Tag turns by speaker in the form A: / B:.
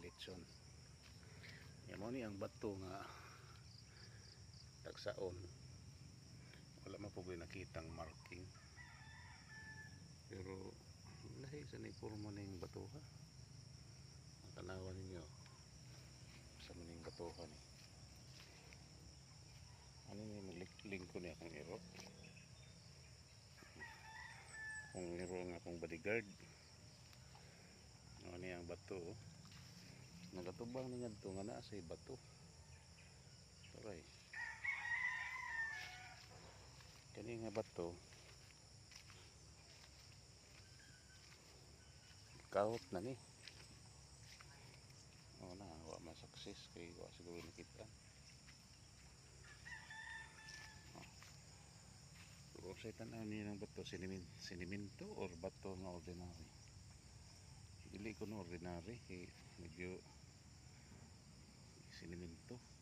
A: lechon. Yan mo ni ang bato nga tagsaon. Wala man po nakitang marking. Pero lahi sa ni porma ning batuha. Ang tanawan ninyo sa maning batuha ni. Ano ni maglikling ko ni akong iro. Kung iro nga akong bodyguard. Ano ni ang bato. Nagatubang niya dito nga naa sa bato. Taray. Kani nga bato. Kahot na ni. O na, wa ma-success kay wa siguro nakita. Pero sa tanaw niya ng bato, siniminto or bato na ordinary. Dili ko na ordinary, medyo siniminto.